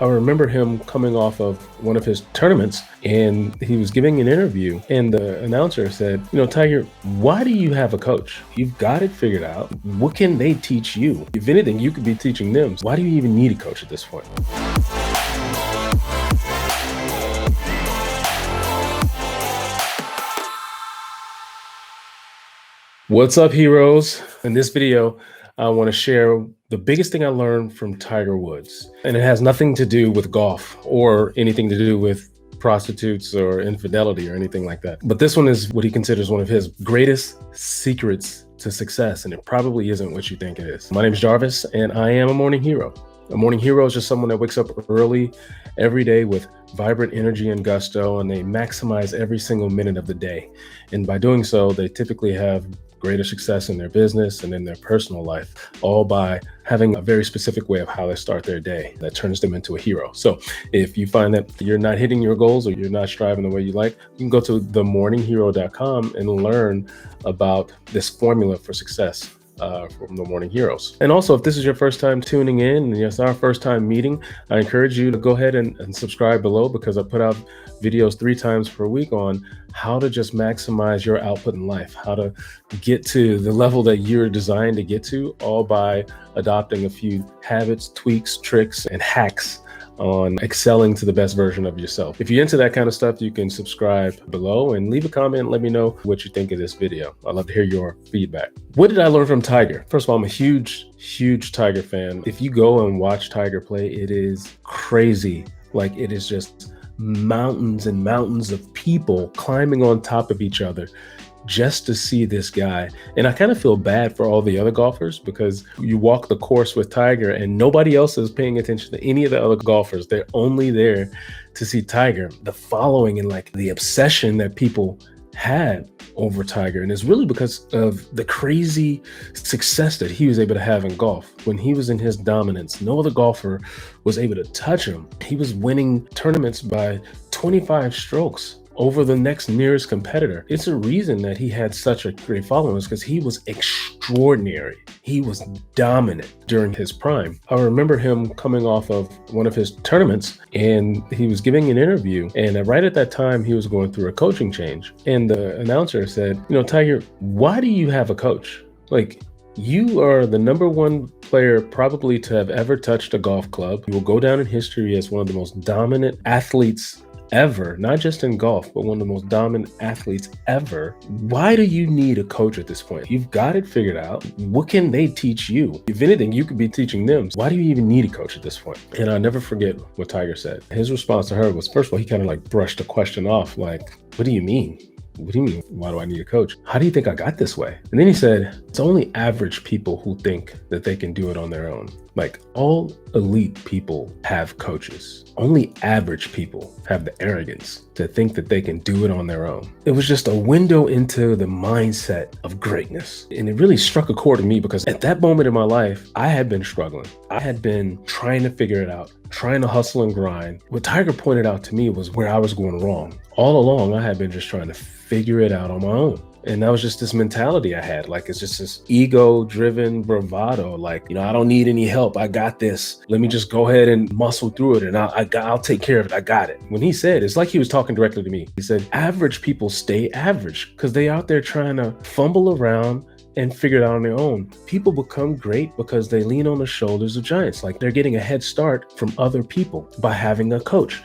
I remember him coming off of one of his tournaments and he was giving an interview and the announcer said, Tiger, why do you have a coach? You've got it figured out. What can they teach you? If anything, you could be teaching them. Why do you even need a coach at this point? What's up, heroes? In this video, I want to share the biggest thing I learned from Tiger Woods. And it has nothing to do with golf or anything to do with prostitutes or infidelity or anything like that. But this one is what he considers one of his greatest secrets to success. And it probably isn't what you think it is. My name is Jarvis, and I am a morning hero. A morning hero is just someone that wakes up early every day with vibrant energy and gusto, and they maximize every single minute of the day. And by doing so, they typically have greater success in their business and in their personal life, all by having a very specific way of how they start their day that turns them into a hero. So if you find that you're not hitting your goals or you're not striving the way you like, you can go to themorninghero.com and learn about this formula for success from the Morning Heroes. And also, if this is your first time tuning in and it's our first time meeting, I encourage you to go ahead and subscribe below, because I put out videos 3 times per week on how to just maximize your output in life, how to get to the level that you're designed to get to, all by adopting a few habits, tweaks, tricks, and hacks on excelling to the best version of yourself. If you're into that kind of stuff, you can subscribe below and leave a comment. Let me know what you think of this video. I'd love to hear your feedback. What did I learn from Tiger? First of all, I'm a huge Tiger fan. If you go and watch Tiger play, it is crazy. Like, it is just mountains and mountains of people climbing on top of each other just to see this guy. And I kind of feel bad for all the other golfers, because you walk the course with Tiger and nobody else is paying attention to any of the other golfers. They're only there to see Tiger. The following and like the obsession that people had over Tiger, and it's really because of the crazy success that he was able to have in golf. When he was in his dominance, no other golfer was able to touch him. He was winning tournaments by 25 strokes over the next nearest competitor. It's a reason that he had such a great following, because he was extraordinary. He was dominant during his prime. I remember him coming off of one of his tournaments and he was giving an interview, and right at that time he was going through a coaching change. And the announcer said, Tiger, why do you have a coach? Like, you are the #1 player probably to have ever touched a golf club. You will go down in history as one of the most dominant athletes ever, not just in golf, but one of the most dominant athletes ever. Why do you need a coach at this point? You've got it figured out. What can they teach you? If anything, you could be teaching them. Why do you even need a coach at this point? And I'll never forget what Tiger said. His response to her was, first of all, he kind of like brushed the question off, like, what do you mean? What do you mean, why do I need a coach? How do you think I got this way? And then he said, it's only average people who think that they can do it on their own. Like, all elite people have coaches. Only average people have the arrogance to think that they can do it on their own. It was just a window into the mindset of greatness. And it really struck a chord in me, because at that moment in my life, I had been struggling. I had been trying to figure it out, trying to hustle and grind. What Tiger pointed out to me was where I was going wrong. All along, I had been just trying to figure it out on my own. And that was just this mentality I had. Like, it's just this ego-driven bravado. Like, I don't need any help. I got this. Let me just go ahead and muscle through it, and I'll take care of it. I got it. When he said, it's like he was talking directly to me. He said, average people stay average because they out there trying to fumble around and figure it out on their own. People become great because they lean on the shoulders of giants. Like, they're getting a head start from other people by having a coach.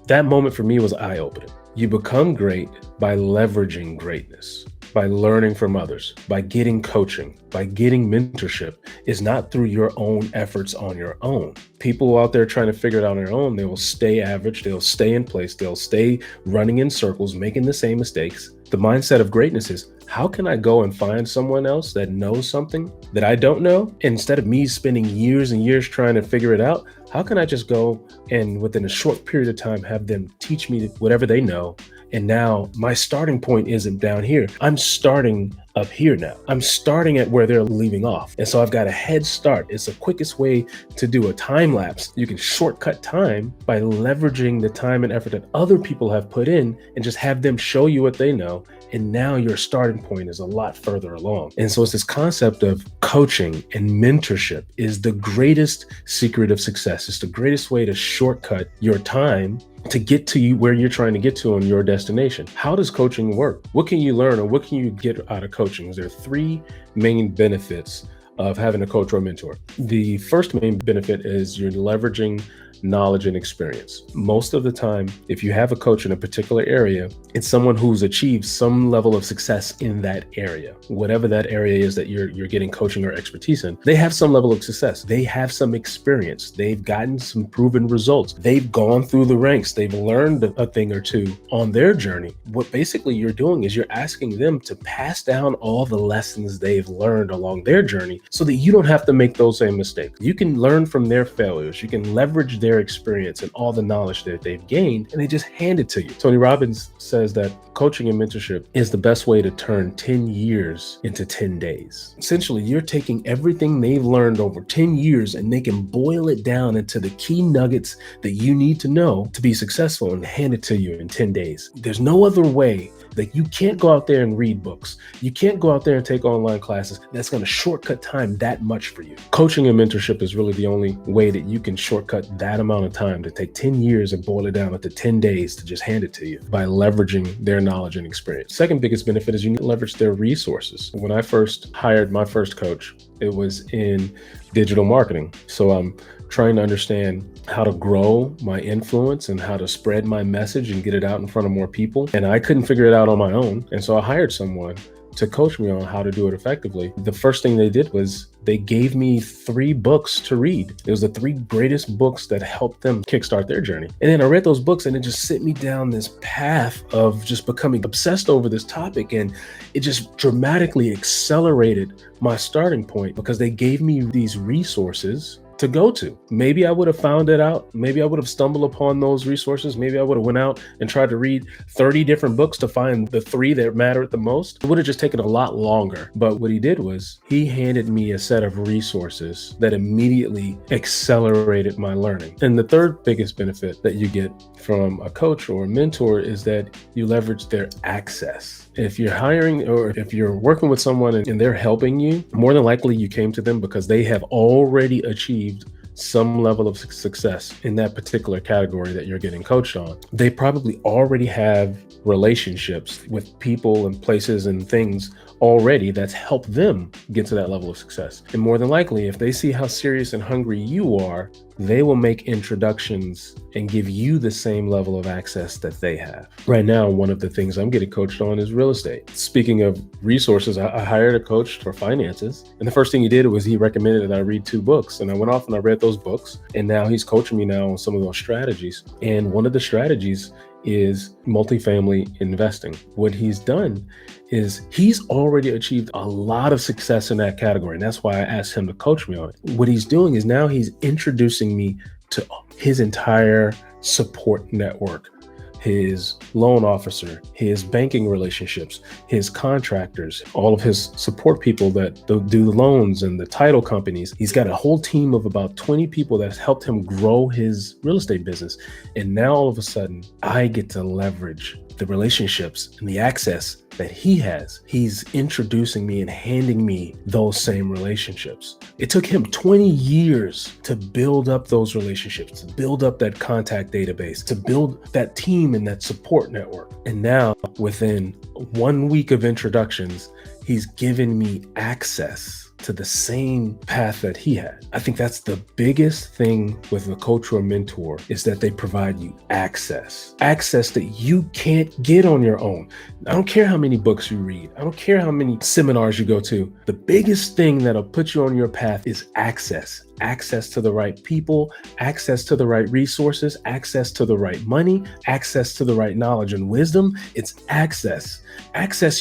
That moment for me was eye-opening. You become great by leveraging greatness, by learning from others, by getting coaching, by getting mentorship. Is not through your own efforts on your own. People out there trying to figure it out on their own, they will stay average, they'll stay in place, they'll stay running in circles, making the same mistakes. The mindset of greatness is, how can I go and find someone else that knows something that I don't know? Instead of me spending years and years trying to figure it out, how can I just go and within a short period of time have them teach me whatever they know And now my starting point isn't down here. I'm starting up here now. I'm starting at where they're leaving off. And so I've got a head start. It's the quickest way to do a time lapse. You can shortcut time by leveraging the time and effort that other people have put in and just have them show you what they know. And now your starting point is a lot further along. And so it's this concept of coaching and mentorship is the greatest secret of success. It's the greatest way to shortcut your time to get to you where you're trying to get to on your destination. How does coaching work? What can you learn or what can you get out of coaching? There are three main benefits of having a coach or a mentor. The first main benefit is you're leveraging knowledge and experience. Most of the time, if you have a coach in a particular area, it's someone who's achieved some level of success in that area. Whatever that area is that you're getting coaching or expertise in, they have some level of success. They have some experience. They've gotten some proven results. They've gone through the ranks. They've learned a thing or two on their journey. What basically you're doing is you're asking them to pass down all the lessons they've learned along their journey so that you don't have to make those same mistakes. You can learn from their failures. You can leverage their experience and all the knowledge that they've gained, and they just hand it to you. Tony Robbins says that coaching and mentorship is the best way to turn 10 years into 10 days. Essentially, you're taking everything they've learned over 10 years and they can boil it down into the key nuggets that you need to know to be successful and hand it to you in 10 days. There's no other way. Like, you can't go out there and read books. You can't go out there and take online classes. That's going to shortcut time that much for you. Coaching and mentorship is really the only way that you can shortcut that amount of time to take 10 years and boil it down into 10 days to just hand it to you by leveraging their knowledge and experience. Second biggest benefit is you need to leverage their resources. When I first hired my first coach, it was in digital marketing. So I'm trying to understand how to grow my influence and how to spread my message and get it out in front of more people. And I couldn't figure it out on my own. And so I hired someone to coach me on how to do it effectively. The first thing they did was they gave me 3 books to read. It was the 3 greatest books that helped them kickstart their journey. And then I read those books and it just sent me down this path of just becoming obsessed over this topic. And it just dramatically accelerated my starting point because they gave me these resources to go to. Maybe I would have found it out. Maybe I would have stumbled upon those resources. Maybe I would have went out and tried to read 30 different books to find the 3 that mattered the most. It would have just taken a lot longer. But what he did was he handed me a set of resources that immediately accelerated my learning. And the third biggest benefit that you get from a coach or a mentor is that you leverage their access. If you're hiring or if you're working with someone and they're helping you, more than likely you came to them because they have already achieved some level of success in that particular category that you're getting coached on. They probably already have relationships with people and places and things already that's helped them get to that level of success. And more than likely, if they see how serious and hungry you are, they will make introductions and give you the same level of access that they have. Right now, one of the things I'm getting coached on is real estate. Speaking of resources, I hired a coach for finances. And the first thing he did was he recommended that I read 2 books. And I went off and I read those books. And now he's coaching me now on some of those strategies. And one of the strategies is multifamily investing. What he's done is he's already achieved a lot of success in that category. And that's why I asked him to coach me on it. What he's doing is now he's introducing me to his entire support network, his loan officer, his banking relationships, his contractors, all of his support people that do the loans and the title companies. He's got a whole team of about 20 people that's helped him grow his real estate business. And now all of a sudden, I get to leverage the relationships and the access that he has. He's introducing me and handing me those same relationships. It took him 20 years to build up those relationships, to build up that contact database, to build that team and that support network. And now within 1 week of introductions, he's given me access to the same path that he had. I think that's the biggest thing with a coach or a mentor is that they provide you access that you can't get on your own. I don't care how many books you read. I don't care how many seminars you go to. The biggest thing that'll put you on your path is access to the right people, access to the right resources, access to the right money, access to the right knowledge and wisdom. It's access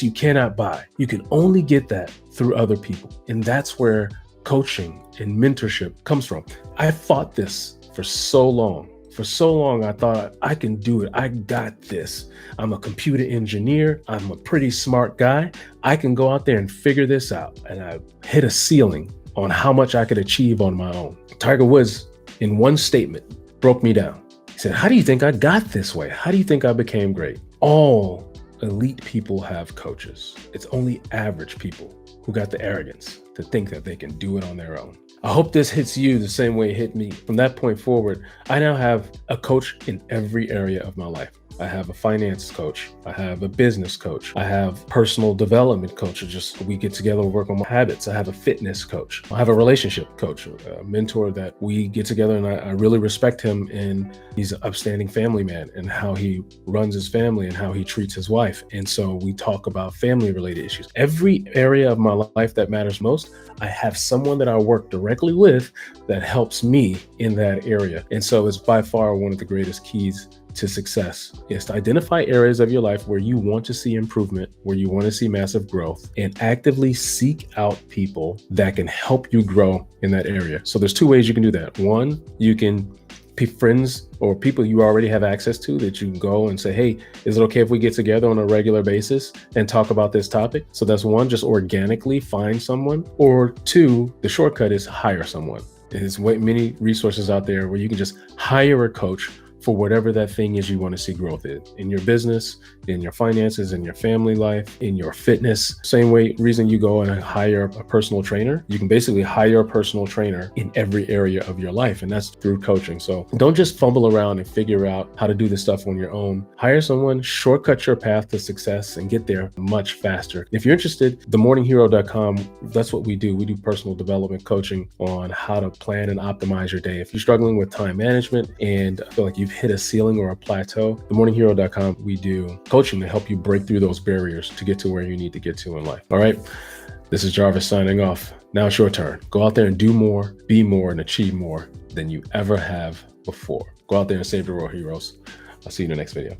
you cannot buy. You can only get that through other people. And that's where coaching and mentorship comes from. I fought this for so long, For so long, I thought I can do it. I got this. I'm a computer engineer. I'm a pretty smart guy. I can go out there and figure this out. And I hit a ceiling on how much I could achieve on my own. Tiger Woods, in one statement, broke me down. He said, how do you think I got this way? How do you think I became great? All elite people have coaches. It's only average people who got the arrogance to think that they can do it on their own. I hope this hits you the same way it hit me. From that point forward, I now have a coach in every area of my life. I have a finance coach. I have a business coach. I have personal development coach. We get together and work on my habits. I have a fitness coach. I have a relationship coach, a mentor that we get together, and I really respect him. And he's an upstanding family man and how he runs his family and how he treats his wife. And so we talk about family related issues. Every area of my life that matters most, I have someone that I work directly with that helps me in that area. And so it's by far one of the greatest keys to success is to identify areas of your life where you want to see improvement, where you want to see massive growth, and actively seek out people that can help you grow in that area. So there's two ways you can do that. One, you can pick friends or people you already have access to that you can go and say, hey, is it okay if we get together on a regular basis and talk about this topic? So that's one, just organically find someone. Or two, the shortcut is hire someone. There's many resources out there where you can just hire a coach for whatever that thing is you want to see growth in your business, in your finances, in your family life, in your fitness. Same reason you go and hire a personal trainer. You can basically hire a personal trainer in every area of your life, and that's through coaching. So don't just fumble around and figure out how to do this stuff on your own. Hire someone, shortcut your path to success, and get there much faster. If you're interested, themorninghero.com, that's what we do. We do personal development coaching on how to plan and optimize your day. If you're struggling with time management and feel like you've hit a ceiling or a plateau, themorninghero.com, we do coaching to help you break through those barriers to get to where you need to get to in life. All right. This is Jarvis signing off. Now it's your turn. Go out there and do more, be more, and achieve more than you ever have before. Go out there and save the world, heroes. I'll see you in the next video.